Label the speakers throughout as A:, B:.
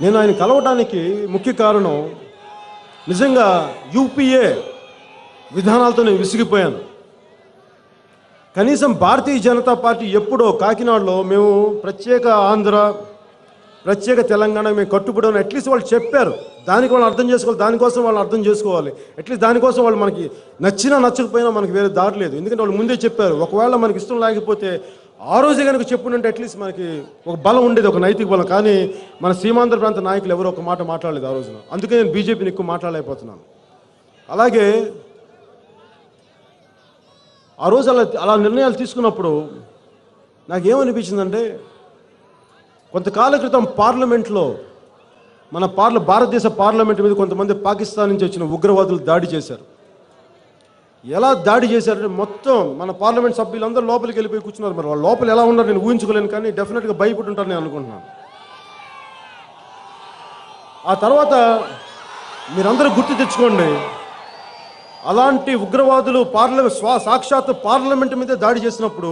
A: నేను ఆయన కలవడానికి ముఖ్య కారణం నిజంగా యూపీఏ విధానాలతో నేను విసిగిపోయాను. కనీసం భారతీయ జనతా పార్టీ ఎప్పుడో కాకినాడలో మేము ప్రత్యేక ఆంధ్ర, ప్రత్యేక తెలంగాణ మేము కట్టుబడి అట్లీస్ట్ వాళ్ళు చెప్పారు. దానికి వాళ్ళు అర్థం చేసుకోవాలి, దానికోసం వాళ్ళు అర్థం చేసుకోవాలి. అట్లీస్ట్ దానికోసం వాళ్ళు మనకి నచ్చినా నచ్చకపోయినా మనకి వేరే దారి లేదు. ఎందుకంటే వాళ్ళు ముందే చెప్పారు. ఒకవేళ మనకి ఇష్టం లేకపోతే ఆ రోజే కనుక చెప్పుంటే అట్లీస్ట్ మనకి ఒక బలం ఉండేది, ఒక నైతిక బలం. కానీ మన సీమాంధ్ర ప్రాంత నాయకులు ఎవరో ఒక మాట మాట్లాడలేదు ఆ రోజున. అందుకే నేను బీజేపీని ఎక్కువ మాట్లాడలేకపోతున్నాను. అలాగే ఆ రోజు అలా నిర్ణయాలు తీసుకున్నప్పుడు నాకేమనిపించిందంటే, కొంతకాల క్రితం పార్లమెంట్లో మన భారతదేశ పార్లమెంట్ మీద కొంతమంది పాకిస్తాన్ నుంచి వచ్చిన ఉగ్రవాదులు దాడి చేశారు. ఎలా దాడి చేశారంటే మొత్తం మన పార్లమెంట్ సభ్యులందరూ లోపలికి వెళ్ళిపోయి కూర్చున్నారు. మరి వాళ్ళు లోపల ఎలా ఉన్నారు నేను ఊహించుకోలేను, కానీ డెఫినెట్గా భయపడి ఉంటారు నేను అనుకుంటున్నాను. ఆ తర్వాత మీరందరూ గుర్తు తెచ్చుకోండి, అలాంటి ఉగ్రవాదులు సాక్షాత్ పార్లమెంట్ మీదే దాడి చేసినప్పుడు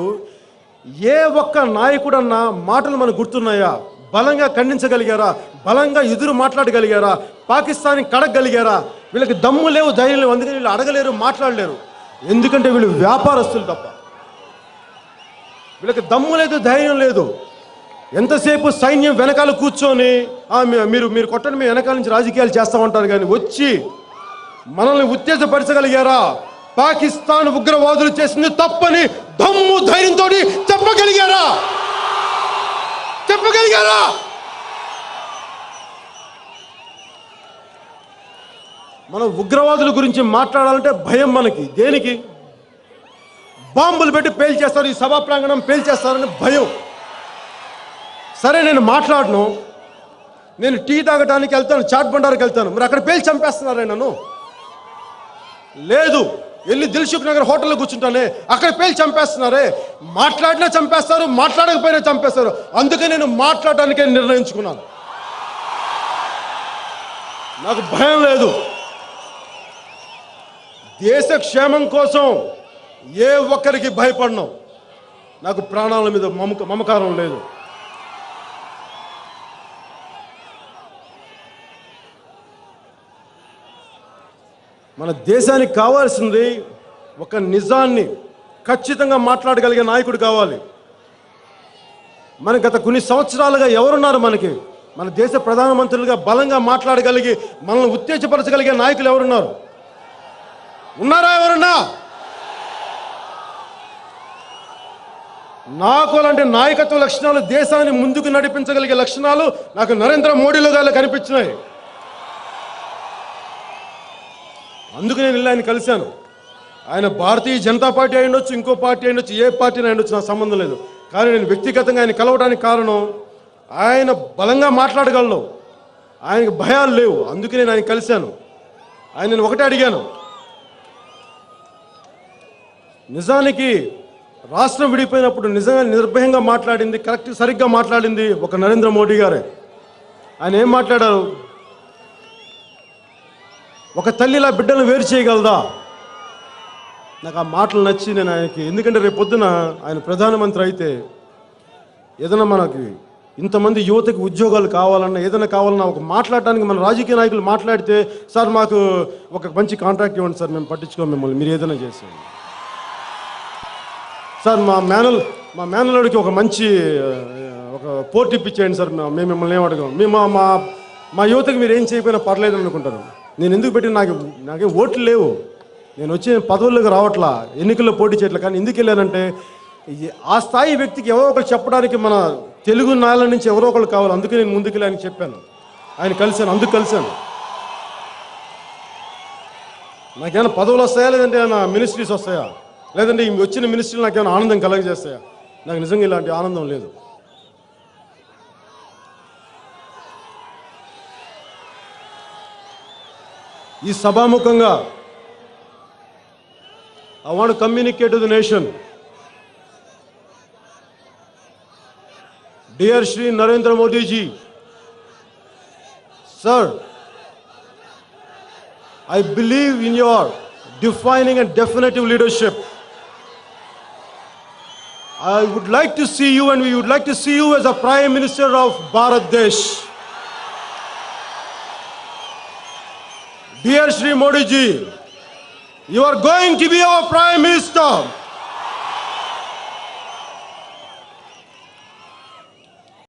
A: ఏ ఒక్క నాయకుడన్నా మాటలు మనకు గుర్తున్నాయా? బలంగా ఖండించగలిగారా? బలంగా ఎదురు మాట్లాడగలిగారా? పాకిస్తాన్ని కడగలిగారా? వీళ్ళకి దమ్ము లేవు, ధైర్యం లేవు. అందుకని వీళ్ళు అడగలేరు, మాట్లాడలేరు. ఎందుకంటే వీళ్ళు వ్యాపారస్తులు తప్ప. వీళ్ళకి దమ్ము లేదు, ధైర్యం లేదు. ఎంతసేపు సైన్యం వెనకాల కూర్చొని మీరు కొట్టండి, మేము వెనకాల నుంచి రాజకీయాలు చేస్తామంటారు. కానీ వచ్చి మనల్ని ఉత్తేజపరచగలిగారా? పాకిస్తాన్ ఉగ్రవాదులు చేసింది తప్పని దమ్ము ధైర్యంతో చెప్పగలిగారా? మనం ఉగ్రవాదుల గురించి మాట్లాడాలంటే భయం మనకి. దేనికి? బాంబులు పెట్టి పేల్చేస్తారు, ఈ సభా ప్రాంగణం పేల్చేస్తారని భయం. సరే, నేను మాట్లాడను. నేను టీ తాగడానికి వెళ్తాను, చాట్ బండారికి వెళ్తాను. మరి అక్కడ పేల్చి చంపేస్తున్నారే నన్ను? లేదు, వెళ్ళి దిల్సుఖ్ నగర్ హోటల్లో కూర్చుంటానే, అక్కడ పేల్చి చంపేస్తున్నారే. మాట్లాడినా చంపేస్తారు, మాట్లాడకపోయినా చంపేస్తారు. అందుకే నేను మాట్లాడడానికే నిర్ణయించుకున్నాను. నాకు భయం లేదు. దేశ క్షేమం కోసం ఏ ఒక్కరికి భయపడను. నాకు ప్రాణాల మీద మమకారం లేదు. మన దేశానికి కావాల్సింది ఒక నిజాన్ని ఖచ్చితంగా మాట్లాడగలిగే నాయకుడు కావాలి. మన గత కొన్ని సంవత్సరాలుగా ఎవరున్నారు మనకి? మన దేశ ప్రధానమంత్రులుగా బలంగా మాట్లాడగలిగి మనల్ని ఉత్తేజపరచగలిగే నాయకులు ఎవరున్నారు? ఉన్నారా? ఎవరున్నా? నాకు అలాంటి నాయకత్వ లక్షణాలు, దేశాన్ని ముందుకు నడిపించగలిగే లక్షణాలు నాకు నరేంద్ర మోడీలో గారు కనిపించినాయి. అందుకు నేను ఆయన కలిశాను. ఆయన భారతీయ జనతా పార్టీ అయి ఉండొచ్చు, ఇంకో పార్టీ అయి ఉండొచ్చు, ఏ పార్టీ అయి ఉండొచ్చు, నాకు సంబంధం లేదు. కానీ నేను వ్యక్తిగతంగా ఆయన కలవడానికి కారణం ఆయన బలంగా మాట్లాడగలను, ఆయనకు భయాలు లేవు. అందుకే నేను ఆయన కలిశాను. నేను ఒకటే అడిగాను, నిజానికి రాష్ట్రం విడిపోయినప్పుడు నిజంగా నిర్భయంగా మాట్లాడింది, సరిగ్గా మాట్లాడింది ఒక నరేంద్ర మోడీ గారే. ఆయన ఏం మాట్లాడారు? ఒక తల్లిలా బిడ్డను వేరు చేయగలదా? నాకు ఆ మాటలు నచ్చి నేను ఆయనకి, ఎందుకంటే రేపు పొద్దున ఆయన ప్రధానమంత్రి అయితే ఏదైనా మనకి ఇంతమంది యువతకి ఉద్యోగాలు కావాలన్నా, ఏదైనా కావాలన్నా ఒక మాట్లాడటానికి మన రాజకీయ నాయకులు మాట్లాడితే, సార్ మాకు ఒక మంచి కాంట్రాక్ట్ ఇవ్వండి సార్, మేము పట్టించుకోము మిమ్మల్ని, మీరు ఏదైనా చేసేయండి సార్, మా మేనల్లుడికి ఒక మంచి ఒక పోర్ట్ ఇప్పించేయండి సార్, మేము మిమ్మల్ని ఏం అడగం, మేము మా యువతకి మీరు ఏం చేయకపోయినా పర్లేదు అనుకుంటాను. నేను ఎందుకు పెట్టి నాకేం ఓట్లు లేవు, నేను వచ్చి పదవుల్లోకి రావట్లా, ఎన్నికల్లో పోటీ చేయట్లా. కానీ ఎందుకు వెళ్ళానంటే ఆ స్థాయి వ్యక్తికి ఎవరో ఒకరు చెప్పడానికి మన తెలుగు నాళ్ళ నుంచి ఎవరో ఒకరు కావాలి. అందుకే నేను ముందుకెళ్ళి ఆయనకి చెప్పాను, ఆయన కలిశాను, అందుకు కలిశాను. నాకేమైనా పదవులు వస్తాయా, లేదంటే ఏమైనా మినిస్ట్రీస్ వస్తాయా, లేదంటే ఈ వచ్చిన మినిస్ట్రీలు నాకేమైనా ఆనందం కలగజేస్తాయా? నాకు నిజంగా ఇలాంటి ఆనందం లేదు. ఈ సభాముఖంగా I want to communicate to the nation. Dear Shri Narendra Modi ji, sir, I believe in your defining and definitive leadership. I would like to see you, and we would like to see you as a Prime Minister of Bharat Desh. Dear Shri Modi ji, you are going to be our Prime Minister.